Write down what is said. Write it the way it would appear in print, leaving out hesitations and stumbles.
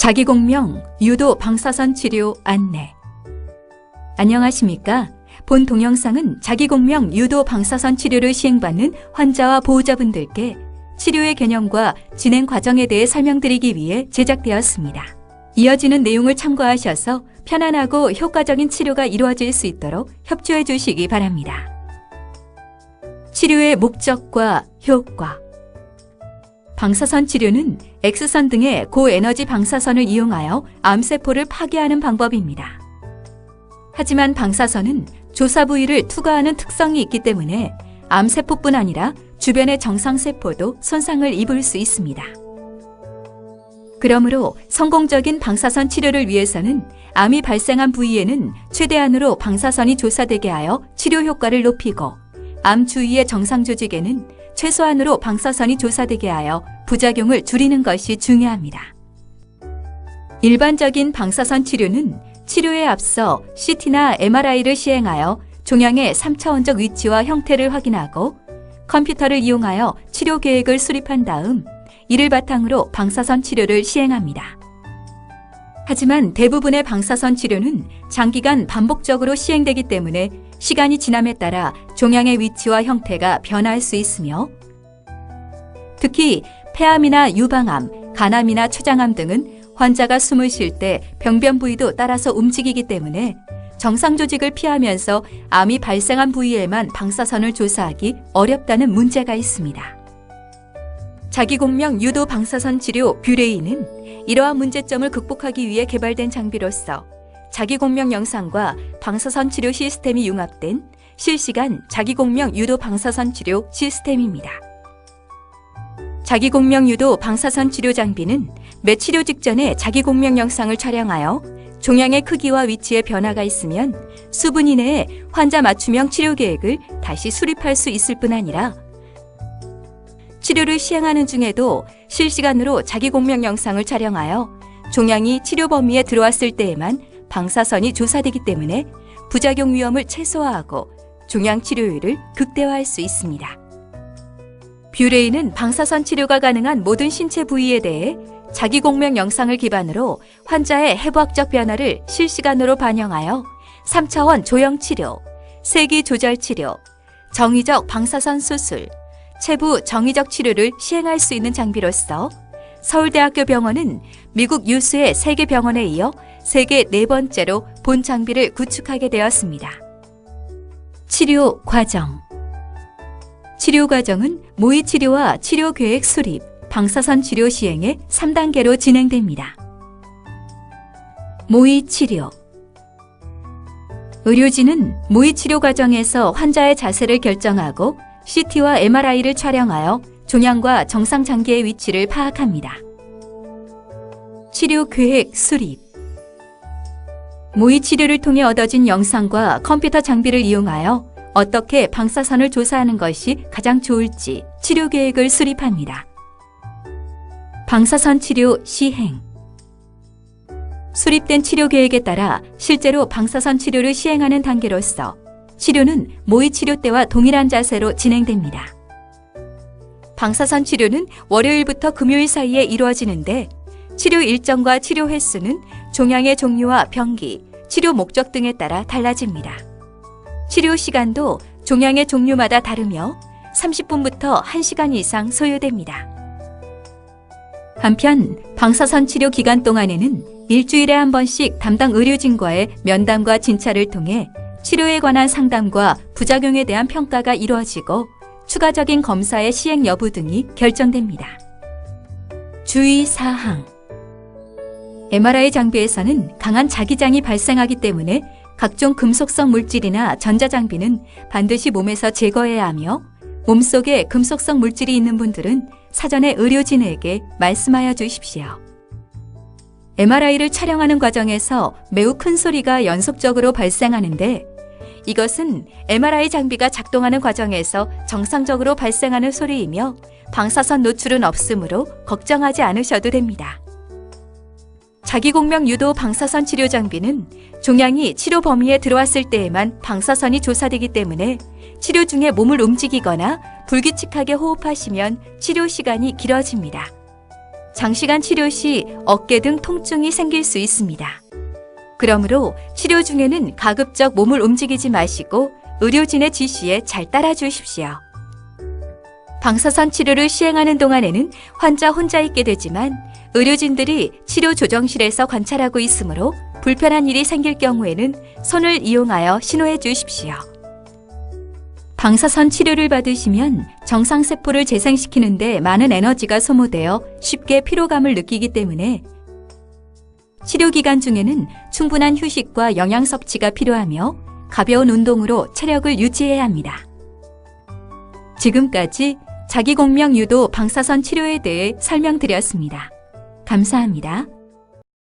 자기공명 유도 방사선 치료 안내. 안녕하십니까? 본 동영상은 자기공명 유도 방사선 치료를 시행받는 환자와 보호자분들께 치료의 개념과 진행 과정에 대해 설명드리기 위해 제작되었습니다. 이어지는 내용을 참고하셔서 편안하고 효과적인 치료가 이루어질 수 있도록 협조해 주시기 바랍니다. 치료의 목적과 효과. 방사선 치료는 X선 등의 고에너지 방사선을 이용하여 암세포를 파괴하는 방법입니다. 하지만 방사선은 조사 부위를 투과하는 특성이 있기 때문에 암세포뿐 아니라 주변의 정상세포도 손상을 입을 수 있습니다. 그러므로 성공적인 방사선 치료를 위해서는 암이 발생한 부위에는 최대한으로 방사선이 조사되게 하여 치료 효과를 높이고, 암 주위의 정상 조직에는 최소한으로 방사선이 조사되게 하여 부작용을 줄이는 것이 중요합니다. 일반적인 방사선 치료는 치료에 앞서 CT나 MRI를 시행하여 종양의 3차원적 위치와 형태를 확인하고 컴퓨터를 이용하여 치료 계획을 수립한 다음 이를 바탕으로 방사선 치료를 시행합니다. 하지만 대부분의 방사선 치료는 장기간 반복적으로 시행되기 때문에 시간이 지남에 따라 종양의 위치와 형태가 변할 수 있으며, 특히 폐암이나 유방암, 간암이나 췌장암 등은 환자가 숨을 쉴 때 병변 부위도 따라서 움직이기 때문에 정상 조직을 피하면서 암이 발생한 부위에만 방사선을 조사하기 어렵다는 문제가 있습니다. 자기공명 유도 방사선 치료 뷰레이는 이러한 문제점을 극복하기 위해 개발된 장비로서 자기공명 영상과 방사선 치료 시스템이 융합된 실시간 자기공명 유도 방사선 치료 시스템입니다. 자기공명 유도 방사선 치료 장비는 매 치료 직전에 자기공명 영상을 촬영하여 종양의 크기와 위치에 변화가 있으면 수분 이내에 환자 맞춤형 치료 계획을 다시 수립할 수 있을 뿐 아니라 치료를 시행하는 중에도 실시간으로 자기공명 영상을 촬영하여 종양이 치료 범위에 들어왔을 때에만 방사선이 조사되기 때문에 부작용 위험을 최소화하고 종양 치료율을 극대화할 수 있습니다. 뷰레이는 방사선 치료가 가능한 모든 신체 부위에 대해 자기공명 영상을 기반으로 환자의 해부학적 변화를 실시간으로 반영하여 3차원 조형 치료, 세기 조절 치료, 정의적 방사선 수술, 체부 정의적 치료를 시행할 수 있는 장비로서 서울대학교 병원은 미국 유수의 세계 병원에 이어 세계 4번째로 본 장비를 구축하게 되었습니다. 치료 과정. 치료 과정은 모의 치료와 치료 계획 수립, 방사선 치료 시행의 3단계로 진행됩니다. 모의 치료. 의료진은 모의 치료 과정에서 환자의 자세를 결정하고 CT와 MRI를 촬영하여 종양과 정상 장기의 위치를 파악합니다. 치료 계획 수립. 모의 치료를 통해 얻어진 영상과 컴퓨터 장비를 이용하여 어떻게 방사선을 조사하는 것이 가장 좋을지 치료 계획을 수립합니다. 방사선 치료 시행. 수립된 치료 계획에 따라 실제로 방사선 치료를 시행하는 단계로서 치료는 모의 치료 때와 동일한 자세로 진행됩니다. 방사선 치료는 월요일부터 금요일 사이에 이루어지는데 치료 일정과 치료 횟수는 종양의 종류와 병기, 치료 목적 등에 따라 달라집니다. 치료 시간도 종양의 종류마다 다르며 30분부터 1시간 이상 소요됩니다. 한편 방사선 치료 기간 동안에는 일주일에 한 번씩 담당 의료진과의 면담과 진찰을 통해 치료에 관한 상담과 부작용에 대한 평가가 이루어지고 추가적인 검사의 시행 여부 등이 결정됩니다. 주의사항. MRI 장비에서는 강한 자기장이 발생하기 때문에 각종 금속성 물질이나 전자장비는 반드시 몸에서 제거해야 하며 몸속에 금속성 물질이 있는 분들은 사전에 의료진에게 말씀하여 주십시오. MRI를 촬영하는 과정에서 매우 큰 소리가 연속적으로 발생하는데 이것은 MRI 장비가 작동하는 과정에서 정상적으로 발생하는 소리이며 방사선 노출은 없으므로 걱정하지 않으셔도 됩니다. 자기공명 유도 방사선 치료 장비는 종양이 치료 범위에 들어왔을 때에만 방사선이 조사되기 때문에 치료 중에 몸을 움직이거나 불규칙하게 호흡하시면 치료 시간이 길어집니다. 장시간 치료 시 어깨 등 통증이 생길 수 있습니다. 그러므로 치료 중에는 가급적 몸을 움직이지 마시고 의료진의 지시에 잘 따라 주십시오. 방사선 치료를 시행하는 동안에는 환자 혼자 있게 되지만 의료진들이 치료 조정실에서 관찰하고 있으므로 불편한 일이 생길 경우에는 손을 이용하여 신호해 주십시오. 방사선 치료를 받으시면 정상세포를 재생시키는 데 많은 에너지가 소모되어 쉽게 피로감을 느끼기 때문에 치료 기간 중에는 충분한 휴식과 영양 섭취가 필요하며 가벼운 운동으로 체력을 유지해야 합니다. 지금까지 자기공명 유도 방사선 치료에 대해 설명드렸습니다. 감사합니다.